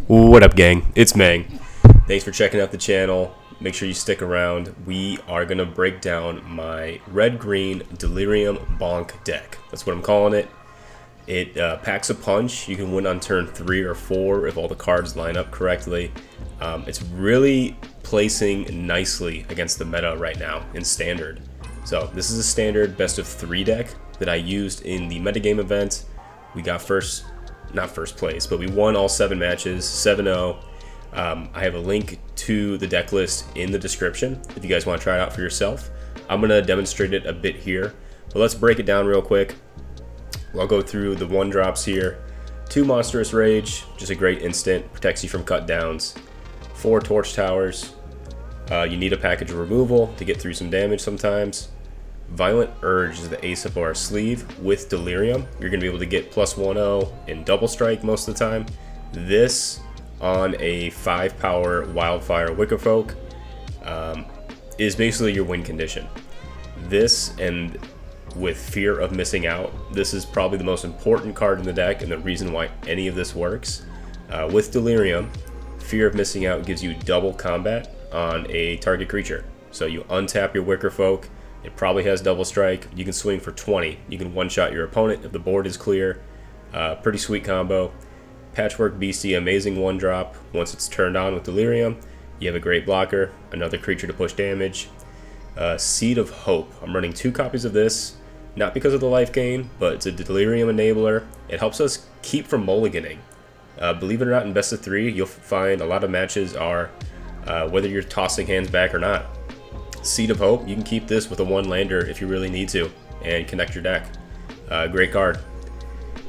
What up, gang? It's Mang. Thanks for checking out the channel. Make sure you stick around. We are going to break down my red-green Delirium Bonk deck. That's what I'm calling it. It packs a punch. You can win on turn 3 or 4 if all the cards line up correctly. It's really placing nicely against the meta right now in Standard. So this is a Standard best of 3 deck that I used in the Metagame event. We got not first place, but we won all 7 matches, 7-0. I have a link to the deck list in the description if you guys want to try it out for yourself. I'm going to demonstrate it a bit here, but let's break it down real quick. I'll go through the 1-drops here. 2 Monstrous Rage, just a great instant, protects you from cut downs. 4 Torch Towers. You need a package of removal to get through some damage sometimes. Violent Urge is the ace up our sleeve with Delirium. You're going to be able to get +1/0 in double strike most of the time. This on a 5-power Wildfire Wickerfolk is basically your win condition. This, and with Fear of Missing Out, this is probably the most important card in the deck and the reason why any of this works. With Delirium, Fear of Missing Out gives you double combat on a target creature. So you untap your Wickerfolk. It probably has double strike. You can swing for 20. You can one-shot your opponent if the board is clear. Pretty sweet combo. Patchwork Beastie, amazing 1-drop. Once it's turned on with Delirium, you have a great blocker, another creature to push damage. Seed of Hope. I'm running 2 copies of this, not because of the life gain, but it's a Delirium enabler. It helps us keep from mulliganing. Believe it or not, in best of 3, you'll find a lot of matches are whether you're tossing hands back or not. Seed of Hope, you can keep this with a 1-lander if you really need to and connect your deck. Great card.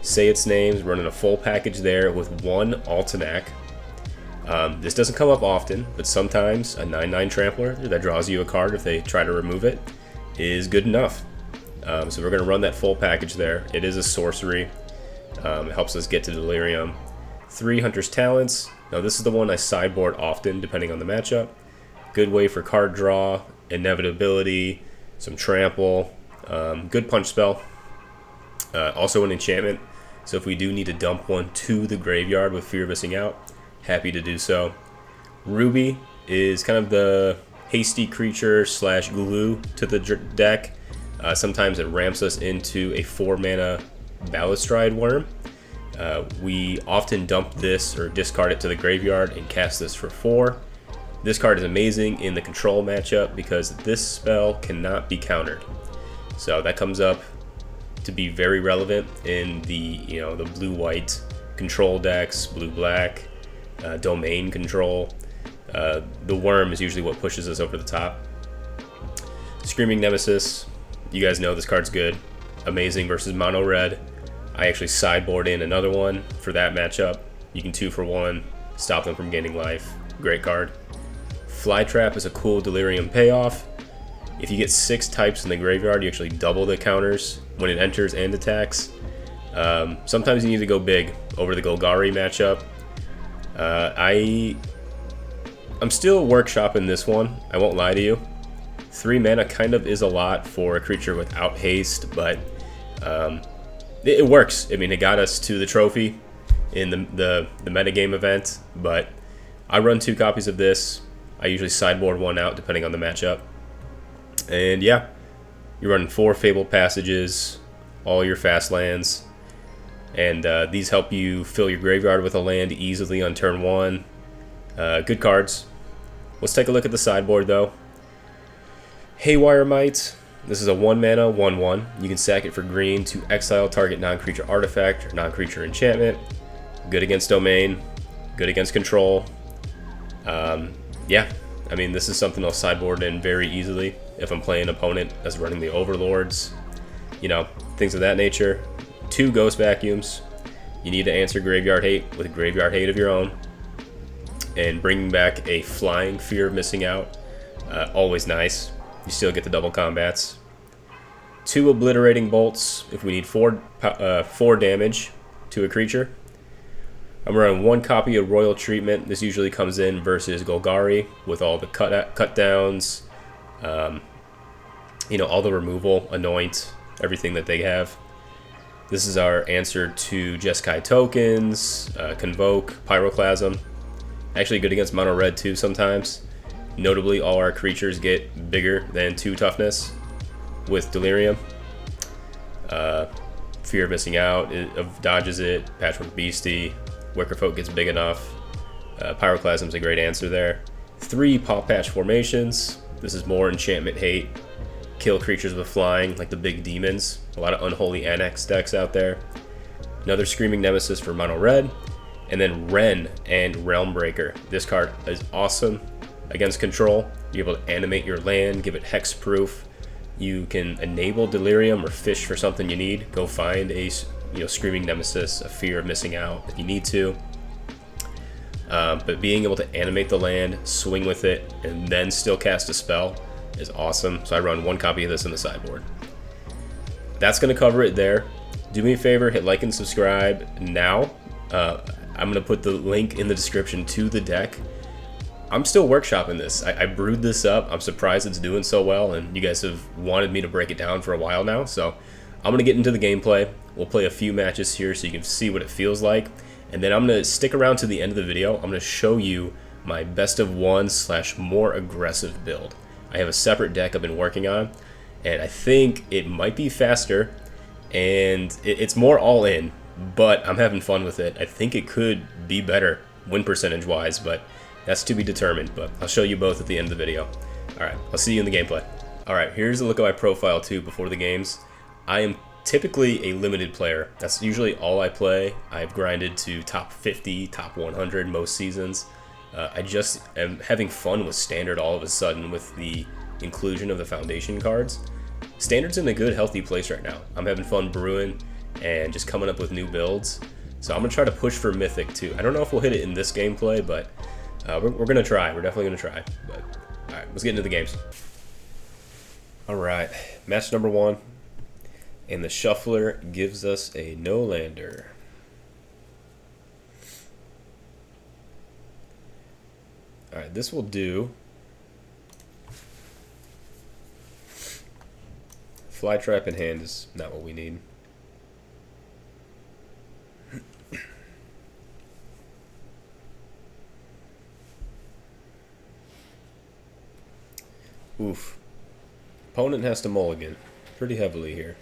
Say Its Names, running a full package there with 1 Altanac. This doesn't come up often, but sometimes a 9/9 Trampler that draws you a card if they try to remove it is good enough. So we're going to run that full package there. It is a sorcery. It helps us get to Delirium. 3 Hunter's Talents. Now this is the one I sideboard often depending on the matchup. Good way for card draw, inevitability, some trample, good punch spell. Also an enchantment, so if we do need to dump one to the graveyard with Fear of Missing Out, happy to do so. Ruby is kind of the hasty creature / glue to the deck. Sometimes it ramps us into a 4-mana Balustrade Worm. We often dump this or discard it to the graveyard and cast this for 4. This card is amazing in the control matchup because this spell cannot be countered. So that comes up to be very relevant in the the blue-white control decks, blue-black, domain control. The worm is usually what pushes us over the top. Screaming Nemesis, you guys know this card's good. Amazing versus mono red. I actually sideboard in another one for that matchup. You can 2 for 1, stop them from gaining life. Great card. Flytrap is a cool Delirium payoff. If you get 6 types in the graveyard, you actually double the counters when it enters and attacks. Sometimes you need to go big over the Golgari matchup. I'm still workshopping this one, I won't lie to you. 3 mana kind of is a lot for a creature without haste, but it works. I mean, it got us to the trophy in the metagame event, but I run 2 copies of this. I usually sideboard 1 out depending on the matchup. And yeah, you're running 4 Fabled Passages, all your fast lands. And these help you fill your graveyard with a land easily on turn 1. Good cards. Let's take a look at the sideboard though. Haywire Might. This is a 1-mana 1/1. You can sack it for green to exile target non-creature artifact or non-creature enchantment. Good against domain. Good against control. Yeah, I mean, this is something I'll sideboard in very easily if I'm playing an opponent that's running the Overlords, things of that nature. 2 Ghost Vacuums. You need to answer Graveyard Hate with Graveyard Hate of your own. And bringing back a flying Fear of Missing Out, always nice. You still get the double combats. 2 Obliterating Bolts if we need 4 damage to a creature. I'm running 1 copy of Royal Treatment. This usually comes in versus Golgari with all the cut downs, all the removal, anoint, everything that they have. This is our answer to Jeskai tokens, Convoke, Pyroclasm. Actually good against mono red too sometimes. Notably, all our creatures get bigger than 2 toughness with Delirium. Fear of missing out dodges it. Patchwork Beastie. Wickerfolk gets big enough. Pyroclasm's a great answer there. 3 Paw Patch formations. This is more enchantment hate. Kill creatures with flying, like the big demons. A lot of Unholy Annex decks out there. Another Screaming Nemesis for mono red. And then Wrenn and Realm Breaker. This card is awesome against control. You're able to animate your land, give it hexproof. You can enable Delirium or fish for something you need. Go find a Screaming Nemesis, a Fear of Missing Out if you need to. But being able to animate the land, swing with it, and then still cast a spell is awesome. So I run 1 copy of this in the sideboard. That's going to cover it there. Do me a favor, hit like and subscribe now. I'm going to put the link in the description to the deck. I'm still workshopping this. I brewed this up. I'm surprised it's doing so well, and you guys have wanted me to break it down for a while now. So I'm going to get into the gameplay. We'll play a few matches here so you can see what it feels like. And then I'm going to stick around to the end of the video. I'm going to show you my best of 1 / more aggressive build. I have a separate deck I've been working on, and I think it might be faster, and it's more all in, but I'm having fun with it. I think it could be better win percentage wise, but that's to be determined. But I'll show you both at the end of the video. Alright, I'll see you in the gameplay. Alright, here's a look at my profile too before the games. I am typically a limited player. That's usually all I play. I've grinded to top 50, top 100 most seasons. I just am having fun with Standard all of a sudden with the inclusion of the Foundation cards. Standard's in a good, healthy place right now. I'm having fun brewing and just coming up with new builds. So I'm going to try to push for Mythic too. I don't know if we'll hit it in this gameplay, but we're going to try. We're definitely going to try. But all right, let's get into the games. All right, match number 1. And the shuffler gives us a no-lander. Alright, this will do. Fly trap in hand is not what we need. Oof. Opponent has to mulligan pretty heavily here.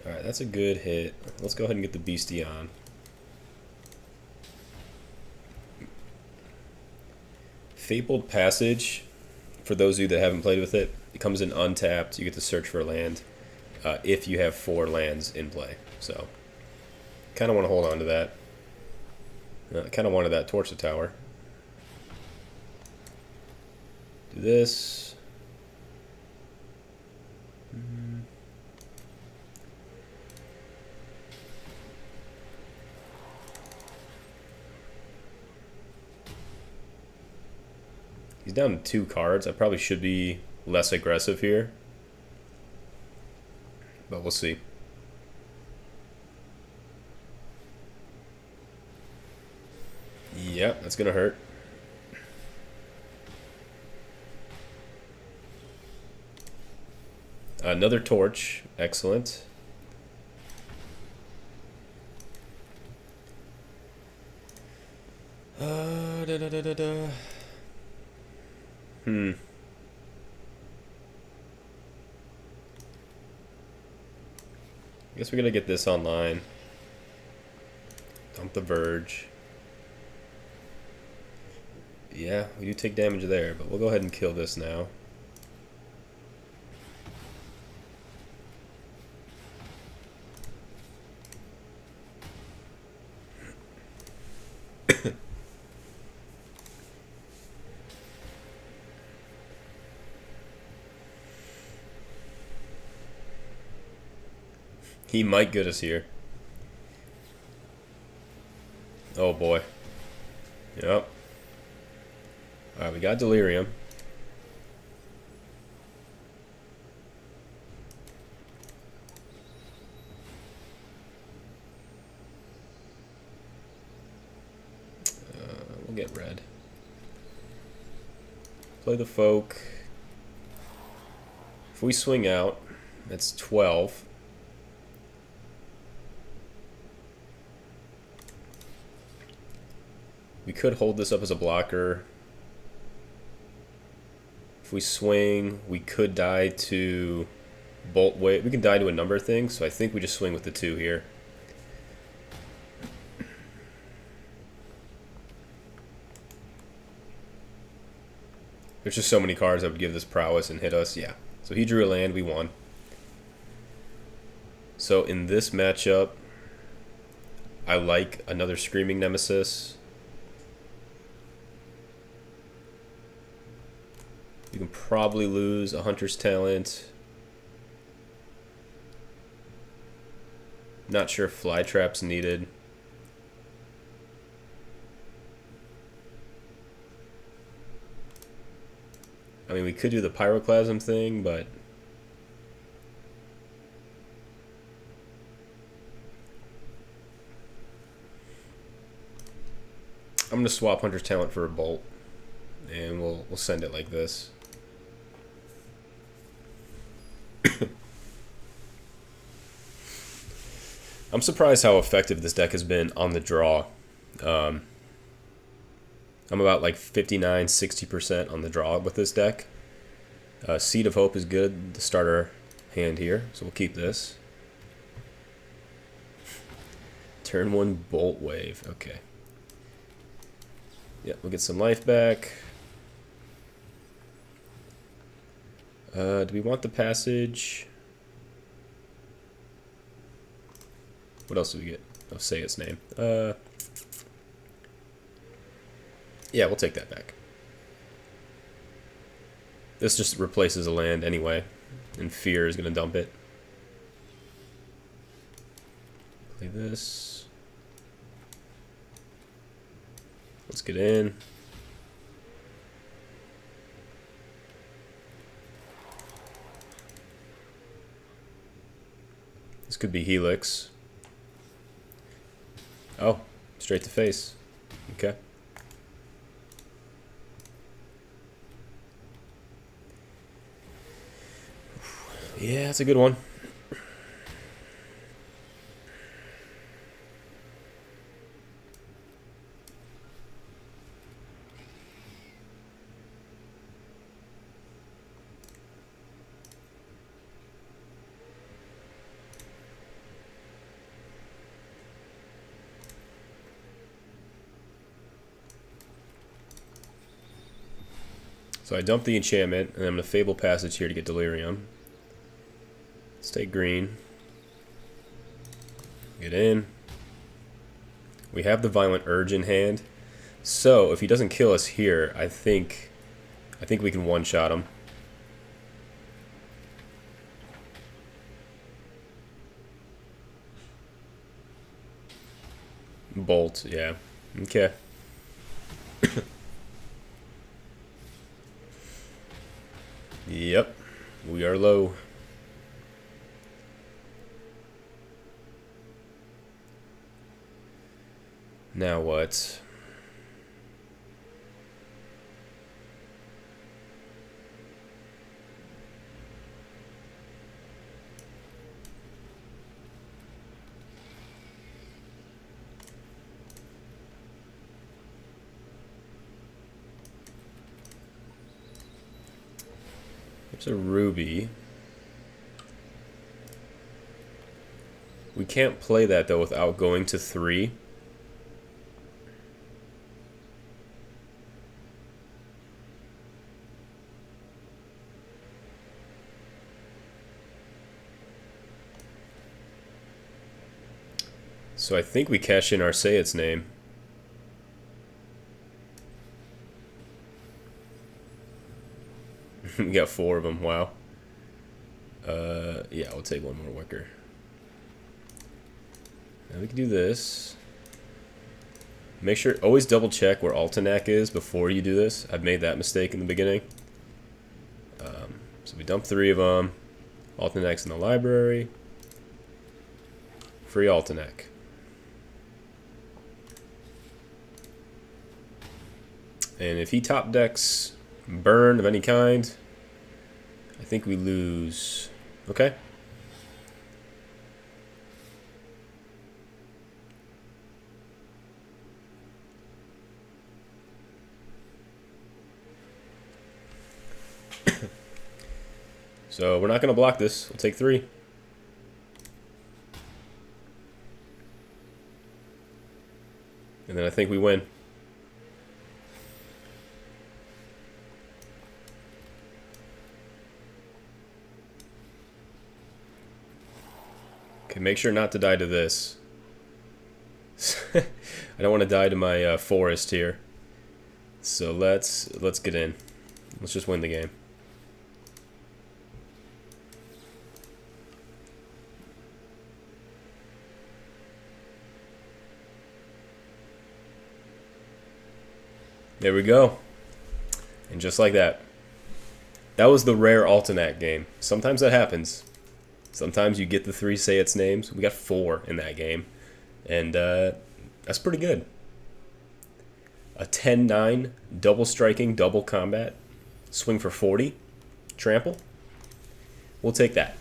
Alright, that's a good hit. Let's go ahead and get the beastie on. Fabled Passage, for those of you that haven't played with it, it comes in untapped. You get to search for a land if you have 4 lands in play. So, kind of want to hold on to that. I kind of wanted that Torch the Tower. Do this. He's down to 2 cards. I probably should be less aggressive here, but we'll see. Yep, that's gonna hurt. Another torch, excellent. I guess we gotta get this online. Dump the Verge. Yeah, we do take damage there, but we'll go ahead and kill this now. He might get us here. Oh boy. Yep. Alright, we got Delirium. We'll get red. Play the folk. If we swing out, That's 12. We could hold this up as a blocker. If we swing, we could die to Bolt Wave. We can die to a number of things, so I think we just swing with the 2 here. There's just so many cards that would give this prowess and hit us. Yeah. So he drew a land, we won. So in this matchup, I like another Screaming Nemesis. You can probably lose a Hunter's Talent. Not sure if Flytrap's needed. I mean, we could do the Pyroclasm thing, but I'm gonna swap Hunter's Talent for a Bolt, and we'll send it like this. I'm surprised how effective this deck has been on the draw. I'm about like 59–60% on the draw with this deck. Seed of Hope is good, the starter hand here, so we'll keep this. Turn 1 Bolt Wave, okay. Yeah, we'll get some life back. Do we want the passage? What else do we get? I'll say its name. Yeah, we'll take that back. This just replaces a land anyway, and Fear is going to dump it. Play this. Let's get in. This could be Helix. Oh, straight to face. Okay. Yeah, that's a good one. So I dump the enchantment, and I'm going to Fable Passage here to get Delirium. Let's take green. Get in. We have the Violent Urge in hand. So if he doesn't kill us here, I think we can one-shot him. Bolt, yeah. Okay. Yep. We are low. Now what? There's a ruby. We can't play that though without going to 3. So I think we cash in our Say Its Name. We got 4 of them, wow. Yeah, we'll take one more wicker. Now we can do this. Make sure, always double check where Altenac is before you do this. I've made that mistake in the beginning. So we dump 3 of them. Altenac's in the library. Free Altenac. And if he top decks burn of any kind, I think we lose. Okay, So we're not going to block this. We'll take 3. And then I think we win. Okay, make sure not to die to this. I don't want to die to my forest here. So let's get in. Let's just win the game. There we go. And just like that. That was the rare alternate game. Sometimes that happens. Sometimes you get the 3 say its names. We got 4 in that game. And that's pretty good. A 10-9, double striking, double combat, swing for 40, trample. We'll take that.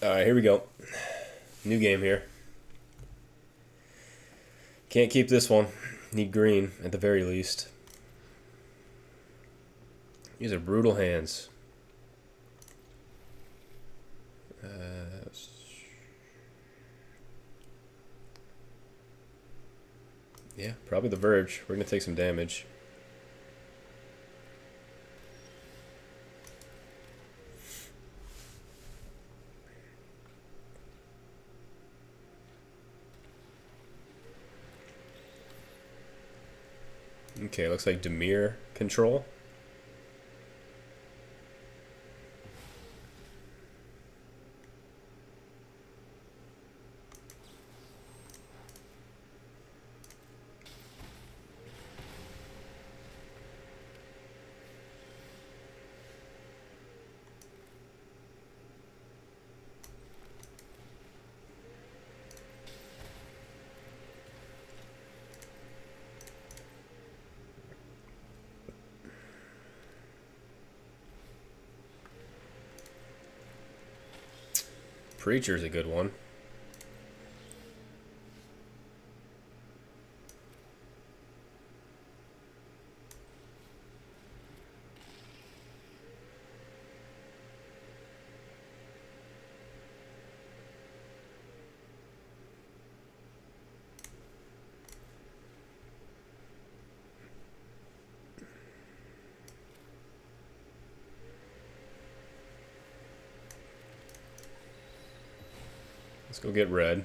Alright, here we go. New game here. Can't keep this one. Need green, at the very least. These are brutal hands. Yeah, probably the Verge. We're going to take some damage. Okay, looks like Demir control. Preacher's a good one. Let's go get red.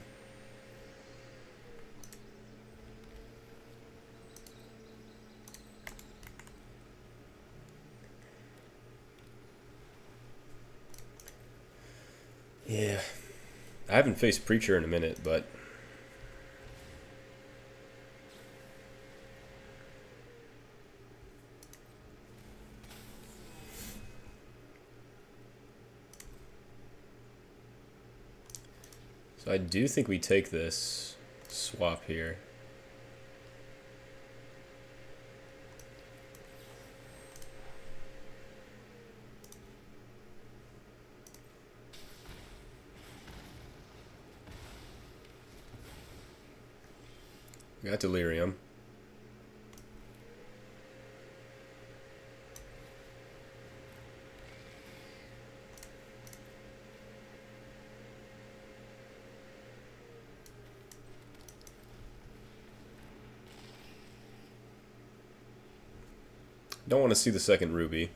Yeah. I haven't faced Preacher in a minute, but... So I do think we take this swap here. We got Delirium. Don't want to see the second ruby.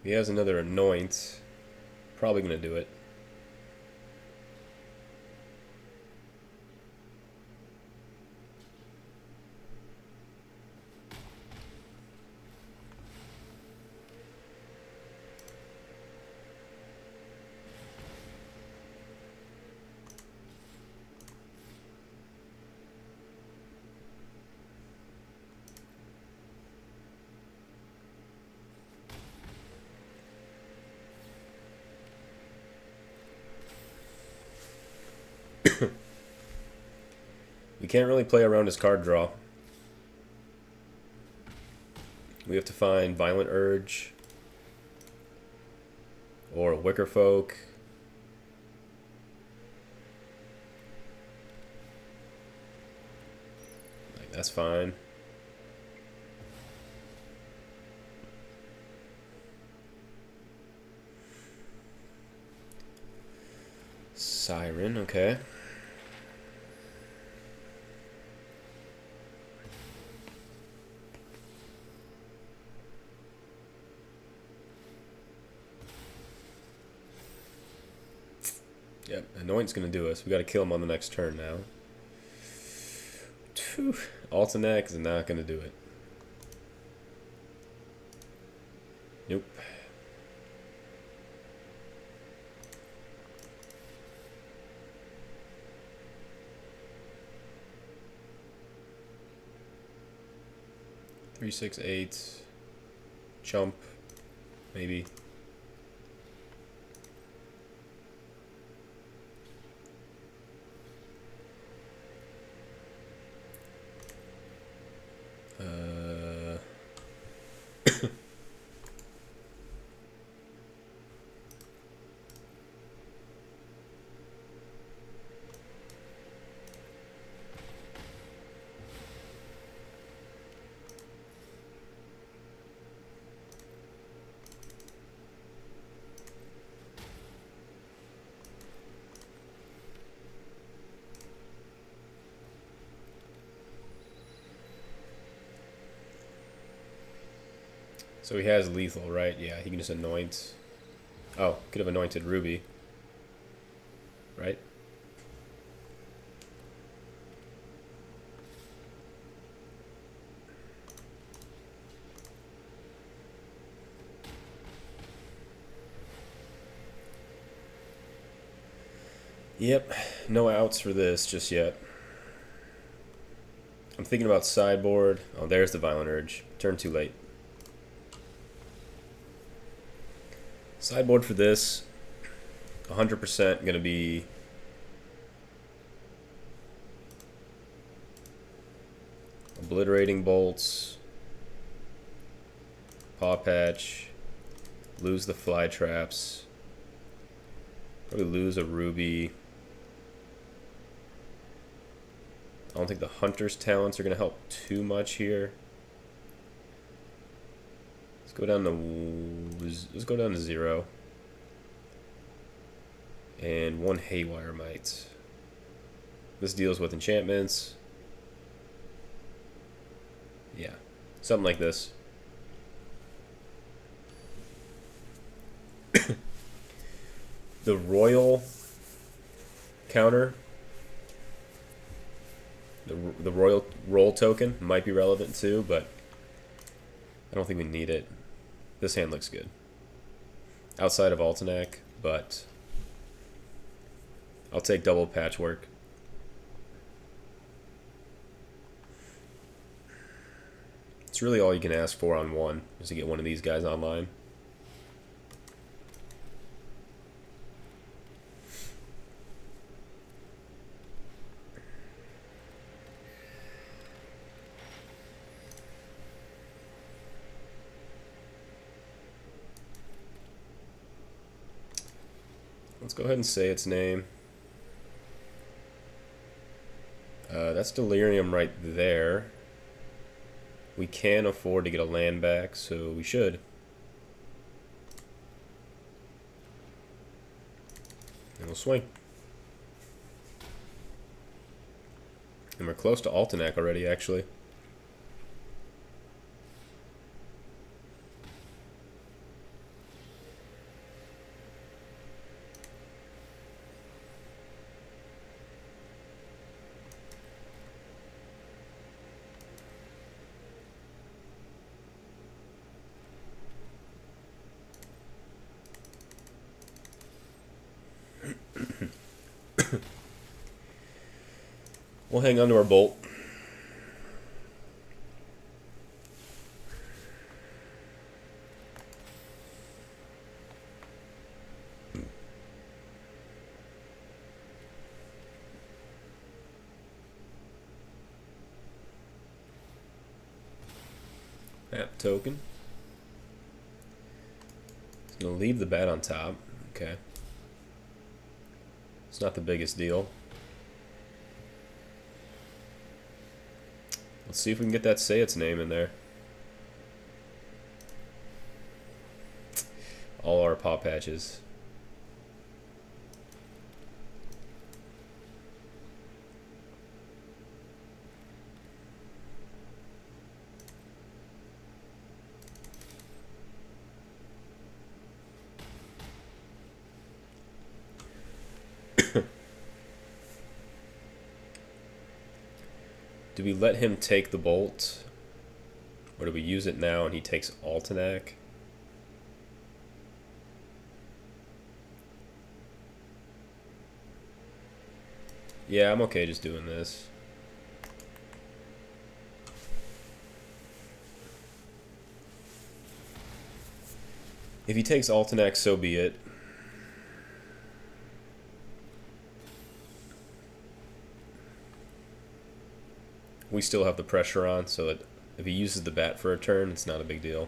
He has another anoint. Probably gonna do it. We can't really play around his card draw. We have to find Violent Urge or Wicker Folk. Like, that's fine. Siren, okay. Yep, Anoint's gonna do us. We gotta kill him on the next turn now. Altanek is not gonna do it. Nope. Three, 6, 8. Chump, maybe. So he has lethal, right? Yeah, he can just anoint. Oh, could have anointed Ruby. Right? Yep, no outs for this just yet. I'm thinking about sideboard. Oh, there's the Violent Urge. Turn too late. Sideboard for this, 100% going to be Obliterating Bolts, Paw Patch, lose the Fly Traps, probably lose a Ruby. I don't think the Hunter's Talents are going to help too much here. Let's go down to 0. And 1 Haywire Might. This deals with enchantments. Yeah, something like this. The Royal counter, the Royal Roll token might be relevant too, but I don't think we need it. This hand looks good. Outside of Altanek, but I'll take double Patchwork. It's really all you can ask for on one, is to get one of these guys online. go ahead and say its name. That's Delirium right there. We can afford to get a land back, so we should. And we'll swing. And we're close to Altenac already, actually. We'll hang on to our bolt. Map token. It's going to leave the bat on top. Okay. It's not the biggest deal. Let's see if we can get that say its name in there. All our pop patches. Do we let him take the bolt? Or do we use it now and he takes Altenac? Yeah, I'm okay just doing this. If he takes Altenac, so be it. We still have the pressure on, so that if he uses the bat for a turn, it's not a big deal.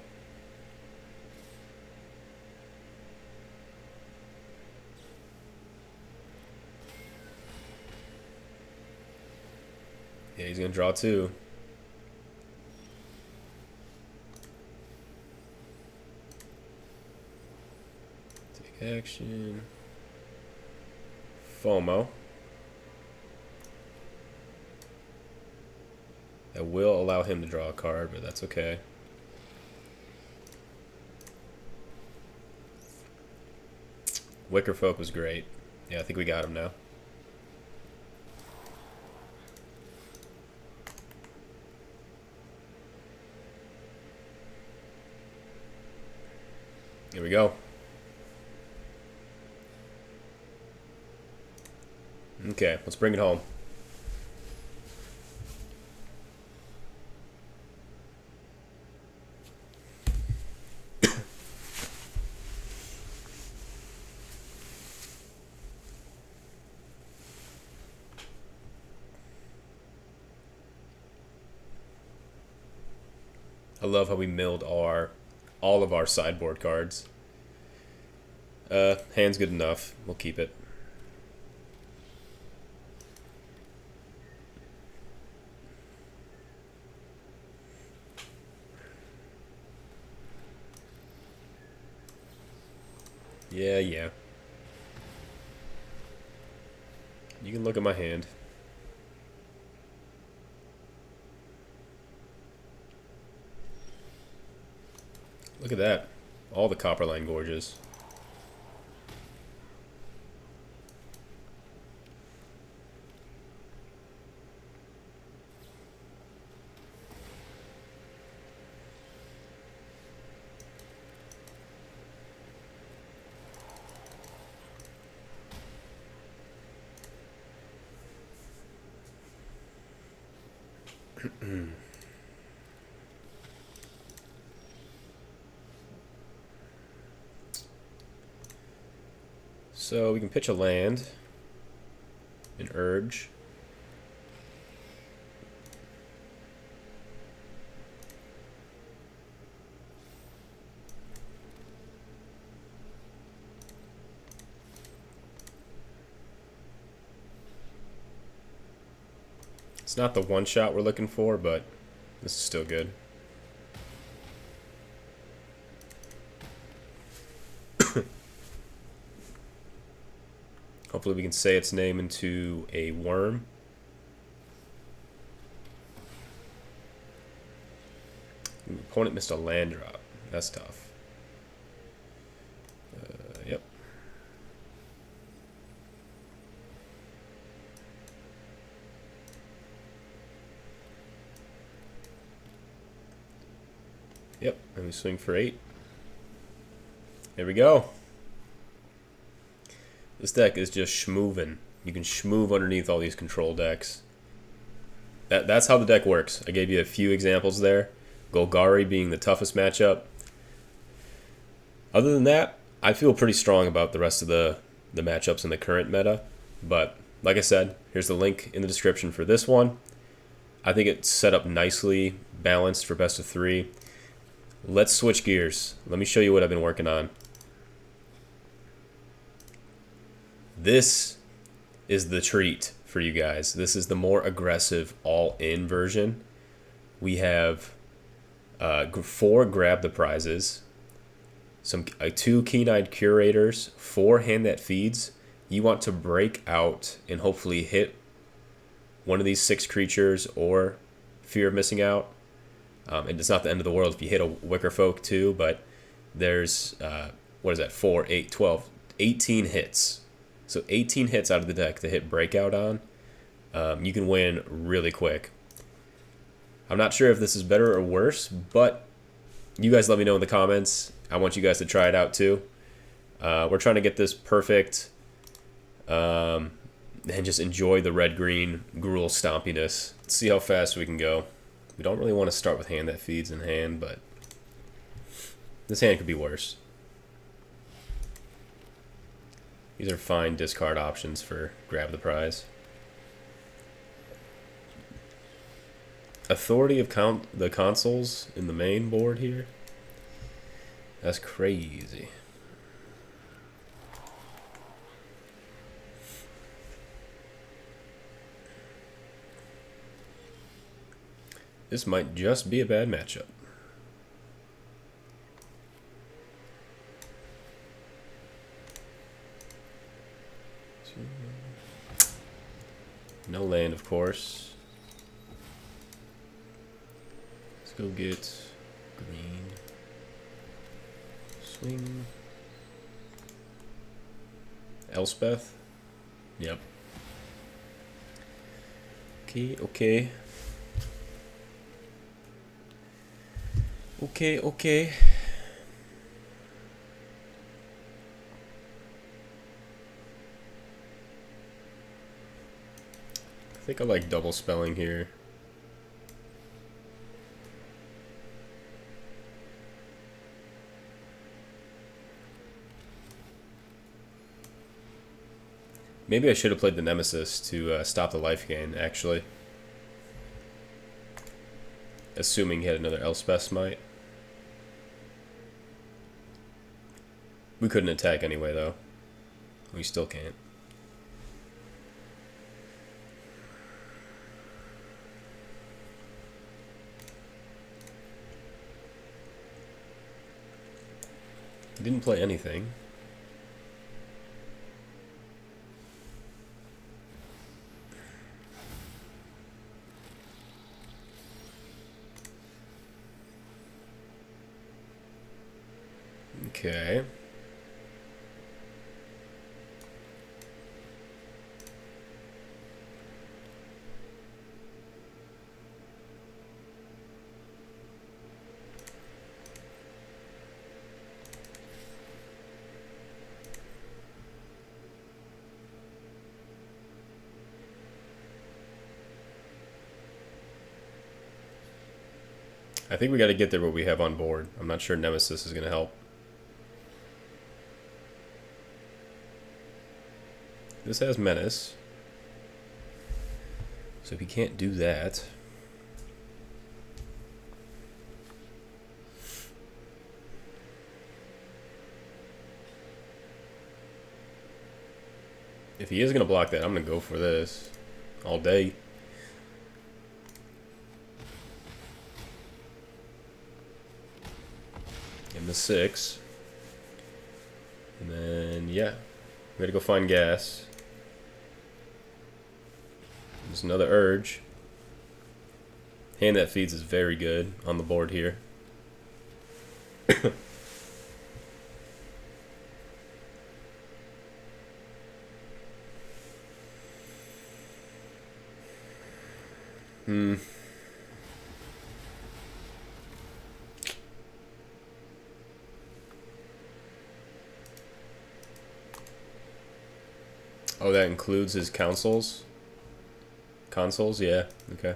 Yeah, he's going to draw two. Take action. FOMO. That will allow him to draw a card, but that's okay. Wicker Folk was great. Yeah, I think we got him now. Here we go. Okay, let's bring it home. I love how we milled all of our sideboard cards. Hand's good enough. We'll keep it. Yeah. You can look at my hand. Look at that. All the Copperline Gorges. So we can pitch a land, an urge. It's not the one shot we're looking for, but this is still good. Hopefully we can say its name into a worm. Ooh, opponent missed a land drop. That's tough. Yep. Yep, and we swing for 8. There we go. This deck is just schmoovin'. You can schmoove underneath all these control decks. That's how the deck works. I gave you a few examples there. Golgari being the toughest matchup. Other than that, I feel pretty strong about the rest of the matchups in the current meta. But like I said, here's the link in the description for this one. I think it's set up nicely, balanced for best of 3. Let's switch gears. Let me show you what I've been working on. This is the treat for you guys. This is the more aggressive all-in version. We have 4 grab the prizes, 2 keen-eyed curators, 4 hand that feeds. You want to break out and hopefully hit one of these 6 creatures or fear of missing out. And it's not the end of the world if you hit a Wicker Folk too, but there's, what is that, 4, 8, 12, 18 hits. So 18 hits out of the deck to hit breakout on. You can win really quick. I'm not sure if this is better or worse, but you guys let me know in the comments. I want you guys to try it out too. We're trying to get this perfect and just enjoy the red-green gruel stompiness. Let's see how fast we can go. We don't really want to start with hand that feeds in hand, but this hand could be worse. These are fine discard options for grab the prize. Authority of the consoles in the main board here. That's crazy. This might just be a bad matchup. No land, of course. Let's go get green. Swing. Elspeth? Yep. Okay. Okay. I think I like double spelling here. Maybe I should have played the Nemesis to stop the life gain, actually. Assuming he had another Elspeth Smite. We couldn't attack anyway, though. We still can't. He didn't play anything. Okay. I think we got to get there what we have on board. I'm not sure Nemesis is going to help. This has Menace. So if he can't do that... If he is going to block that, I'm going to go for this all day. and the 6. And then, yeah, we gotta go find gas. There's another urge. Hand that feeds is very good on the board here. Oh, that includes his consoles? Consoles? Yeah, okay.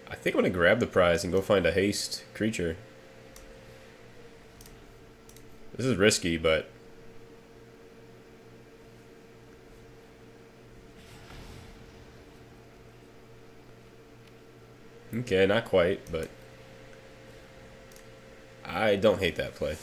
I think I'm gonna grab the prize and go find a haste creature. This is risky, but okay, not quite, but I don't hate that play.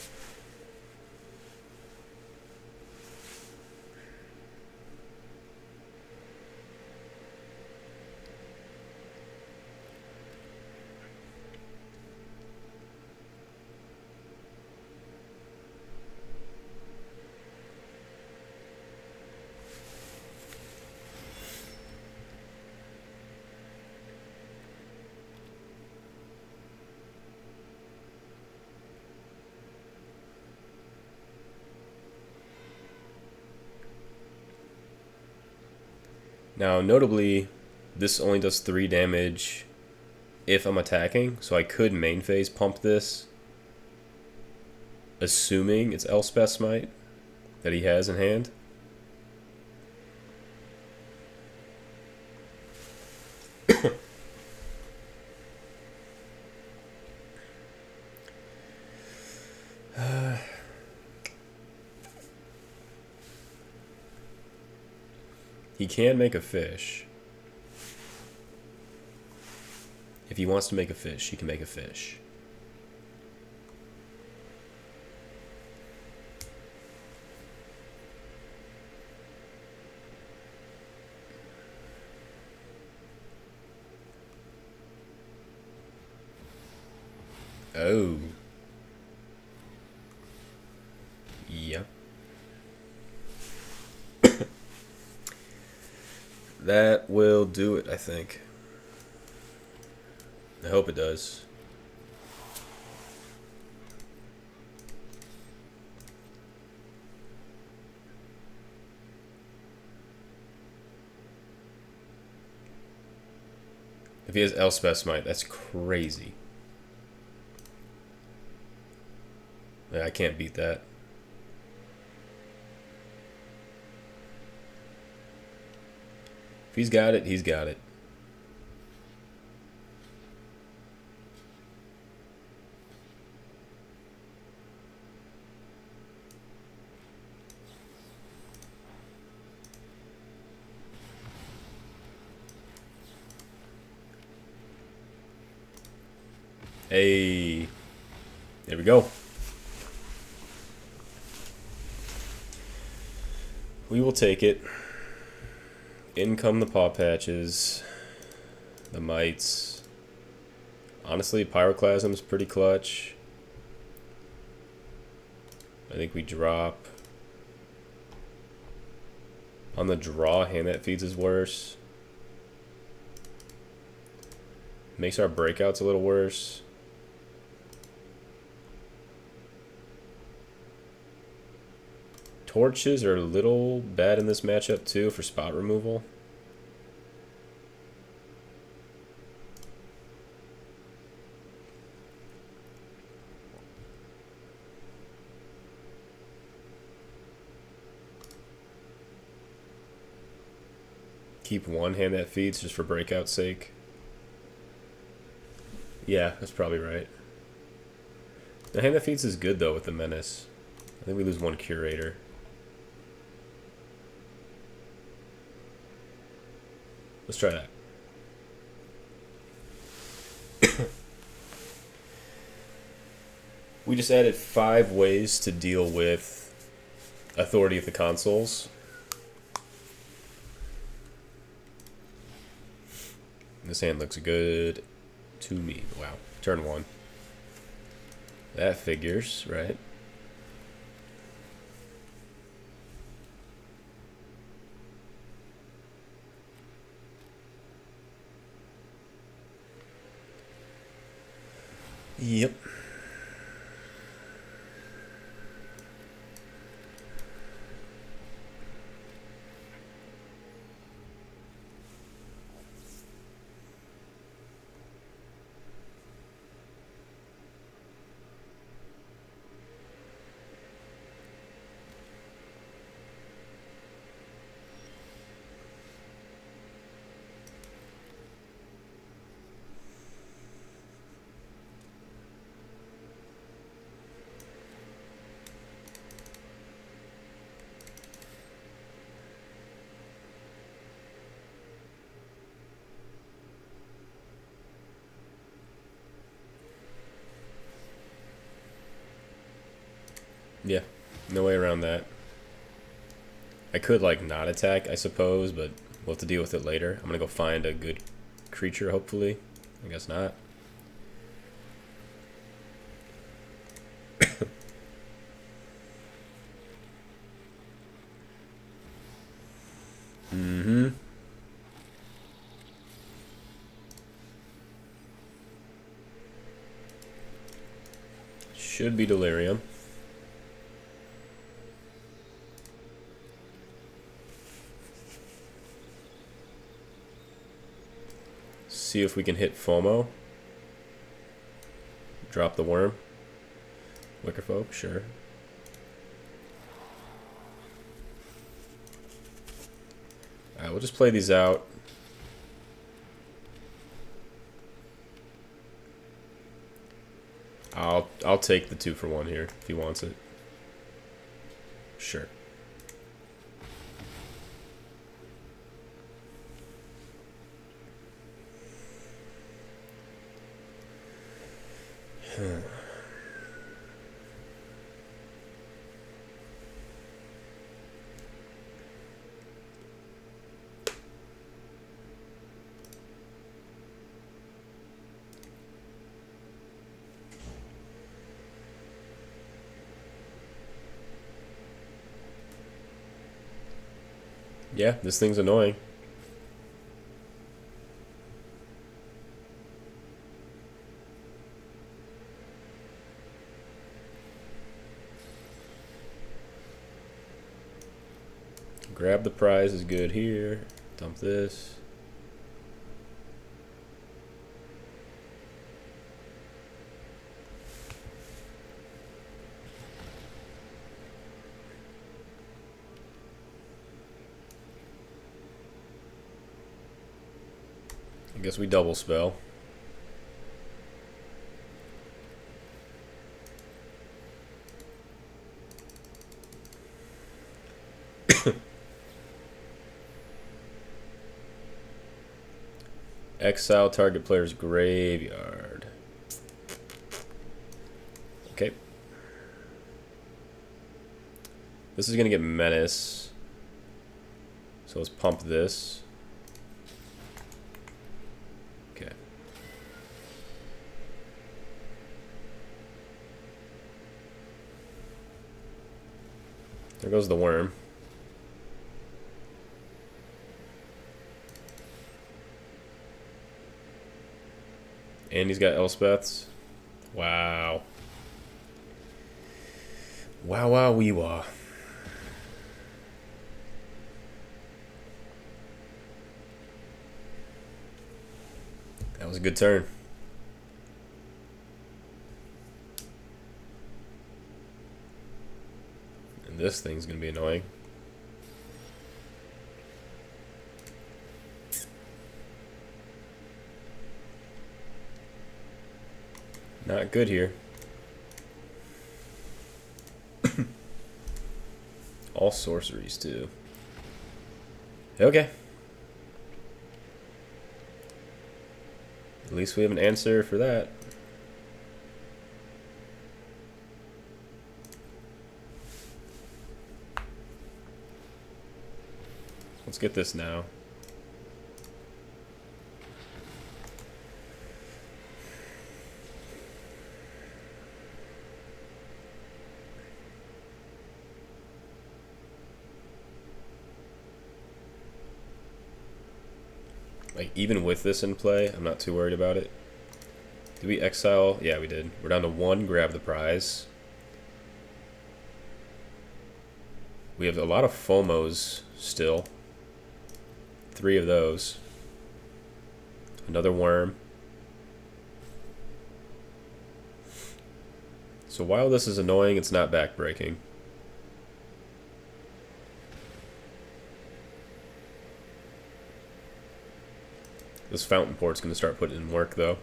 Now, notably, this only does 3 damage if I'm attacking, so I could main phase pump this, assuming it's Elspeth Smite that he has in hand. He can make a fish. If he wants to make a fish, he can make a fish. Oh. Yep. That will do it, I think. I hope it does. If he has Elspeth Smite, that's crazy. Yeah, I can't beat that. If he's got it, he's got it. Hey, there we go. We will take it. In come the paw patches, the mites. Honestly, Pyroclasm's pretty clutch. I think we drop. On the draw, hand that feeds is worse. Makes our breakouts a little worse. Torches are a little bad in this matchup too for spot removal. Keep one hand that feeds just for breakout's sake. Yeah, that's probably right. The hand that feeds is good though with the menace. I think we lose one curator. Let's try that. We just added 5 ways to deal with Authority of the Consoles. This hand looks good to me. Wow. Turn 1. That figures, right? Yep. Yeah, no way around that. I could, like, not attack, I suppose, but we'll have to deal with it later. I'm gonna go find a good creature, hopefully. I guess not. Mm-hmm. Should be Delirium. See if we can hit FOMO. Drop the worm. Wicker folk, sure. Alright, we'll just play these out. I'll take the 2-for-1 here if he wants it. Sure. Yeah, this thing's annoying. Grab the prize is good here. Dump this. I guess we double spell. Exile target player's graveyard. Okay. This is gonna get menace. So let's pump this. Okay. There goes the worm. And he's got Elspeths. Wow. Wow, wow, wee wah. That was a good turn. And this thing's gonna be annoying. Not good here. All sorceries too. Okay. At least we have an answer for that. Let's get this now. Like, even with this in play, I'm not too worried about it. Did we exile? Yeah, we did. We're down to 1, grab the prize. We have a lot of FOMOs still. 3 of those. Another worm. So while this is annoying, it's not backbreaking. This fountain port's going to start putting in work, though.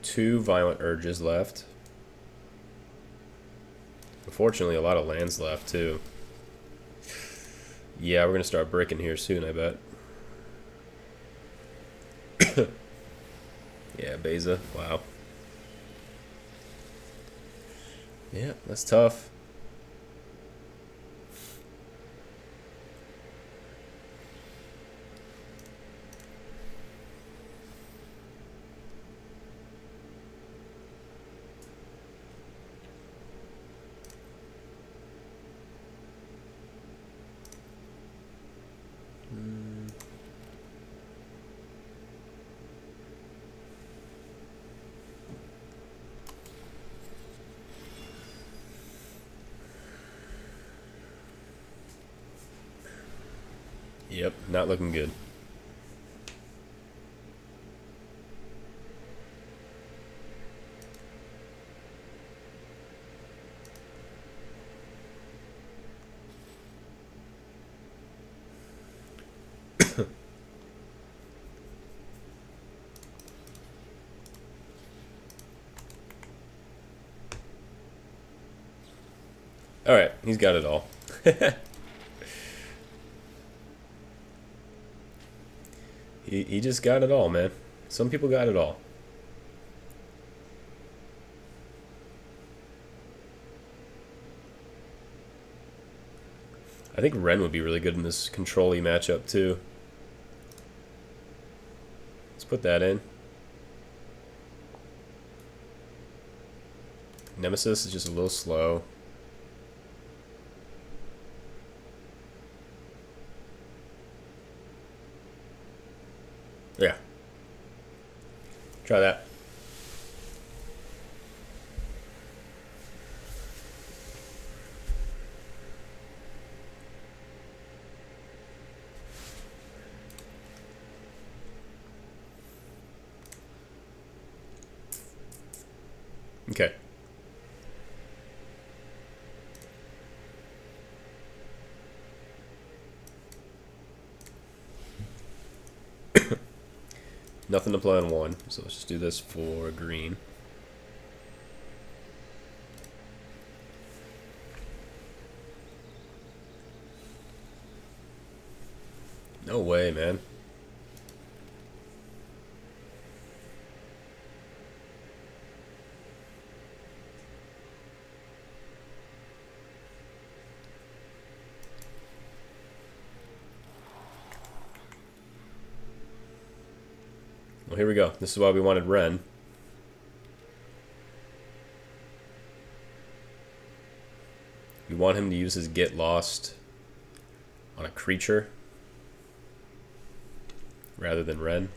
Two violent urges left. Unfortunately, a lot of lands left, too. Yeah, we're going to start breaking here soon, I bet. Yeah, Beza. Wow. Yeah, that's tough. Yep, not looking good. Alright, he's got it all. He just got it all, man. Some people got it all. I think Ren would be really good in this control-y matchup, too. Let's put that in. Nemesis is just a little slow. Yeah. Try that. Okay. Nothing to play on 1, so let's just do this for green. No way, man. Well, here we go. This is why we wanted Ren. We want him to use his Get Lost on a creature rather than Ren.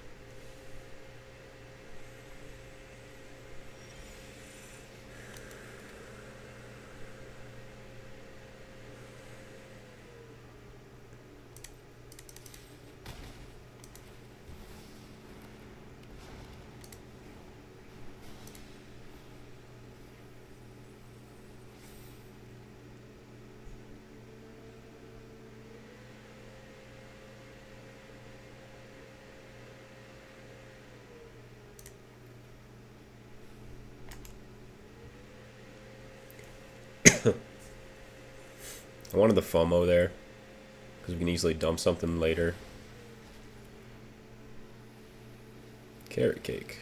I wanted the FOMO there, because we can easily dump something later. Carrot cake.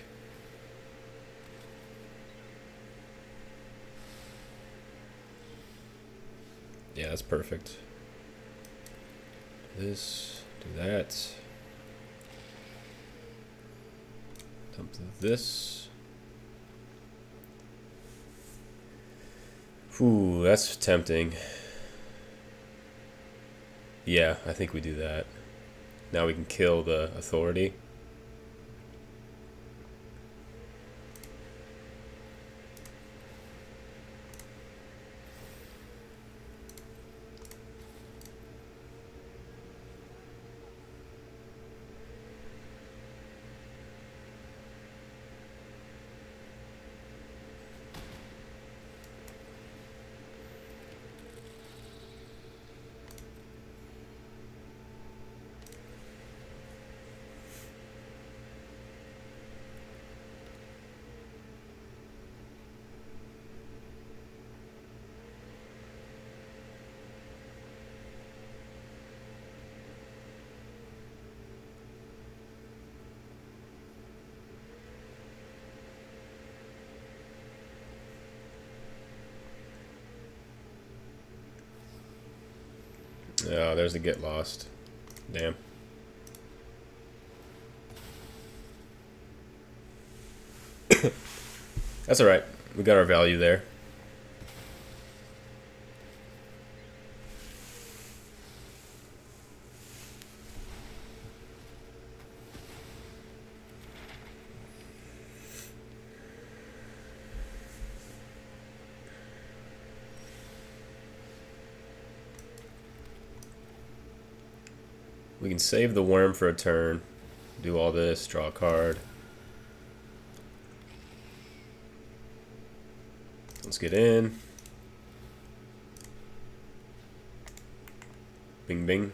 Yeah, that's perfect. This, do that. Dump this. Ooh, that's tempting. Yeah, I think we do that. Now we can kill the authority. Oh, there's the get lost. Damn. That's alright. We got our value there. We can save the worm for a turn, do all this, draw a card. Let's get in. Bing bing.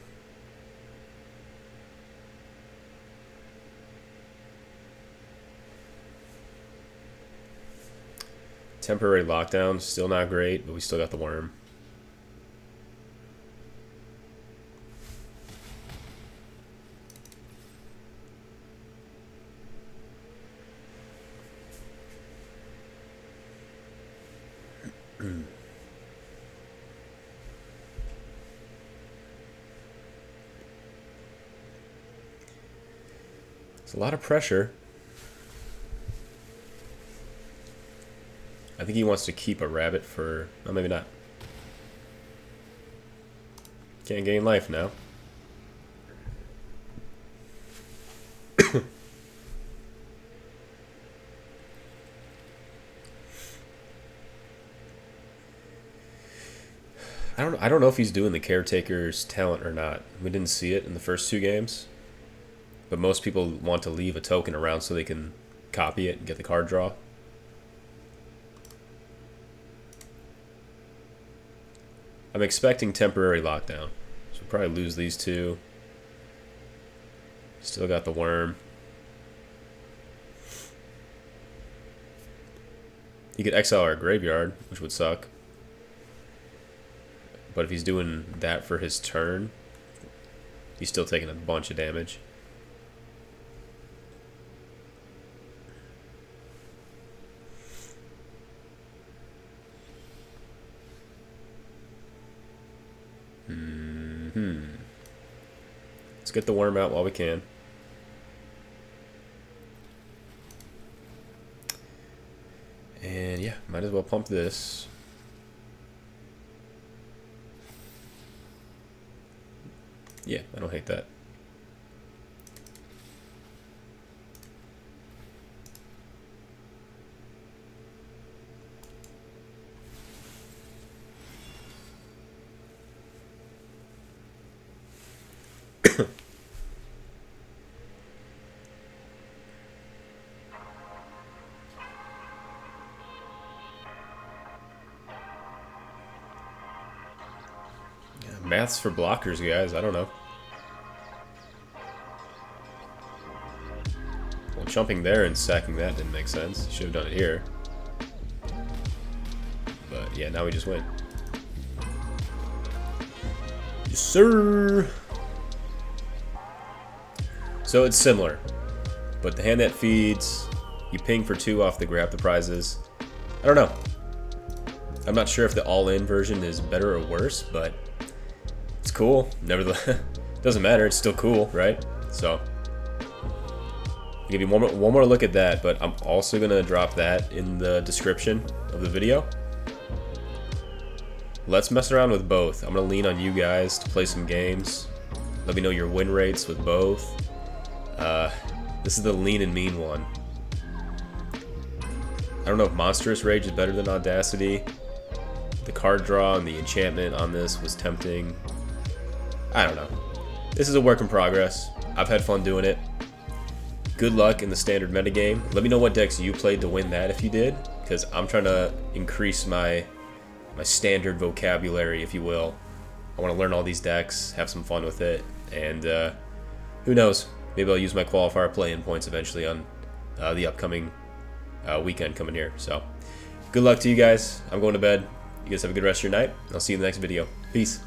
Temporary lockdown, still not great, but we still got the worm. It's a lot of pressure. I think he wants to keep a rabbit for... Oh, maybe not. Can't gain life now. I don't know if he's doing the caretaker's talent or not. We didn't see it in the first two games. But most people want to leave a token around so they can copy it and get the card draw. I'm expecting temporary lockdown. So we'll probably lose these two. Still got the worm. He could exile our graveyard, which would suck. But if he's doing that for his turn, he's still taking a bunch of damage. Let's get the worm out while we can. And yeah, might as well pump this. Yeah, I don't hate that. Maths for blockers, guys. I don't know. Well, jumping there and sacking that didn't make sense. Should have done it here. But yeah, now we just win. Yes, sir. So it's similar, but the hand that feeds, you ping for 2 off the grab the prizes. I don't know. I'm not sure if the all-in version is better or worse, but it's cool. Nevertheless, doesn't matter. It's still cool, right? So I'll give you one more look at that, but I'm also gonna drop that in the description of the video. Let's mess around with both. I'm gonna lean on you guys to play some games. Let me know your win rates with both. This is the lean and mean one. I don't know if Monstrous Rage is better than Audacity. The card draw and the enchantment on this was tempting. I don't know. This is a work in progress. I've had fun doing it. Good luck in the standard metagame. Let me know what decks you played to win that if you did, because I'm trying to increase my standard vocabulary, if you will. I want to learn all these decks, have some fun with it, and who knows? Maybe I'll use my qualifier play-in points eventually on the upcoming weekend coming here. So, good luck to you guys. I'm going to bed. You guys have a good rest of your night. I'll see you in the next video. Peace.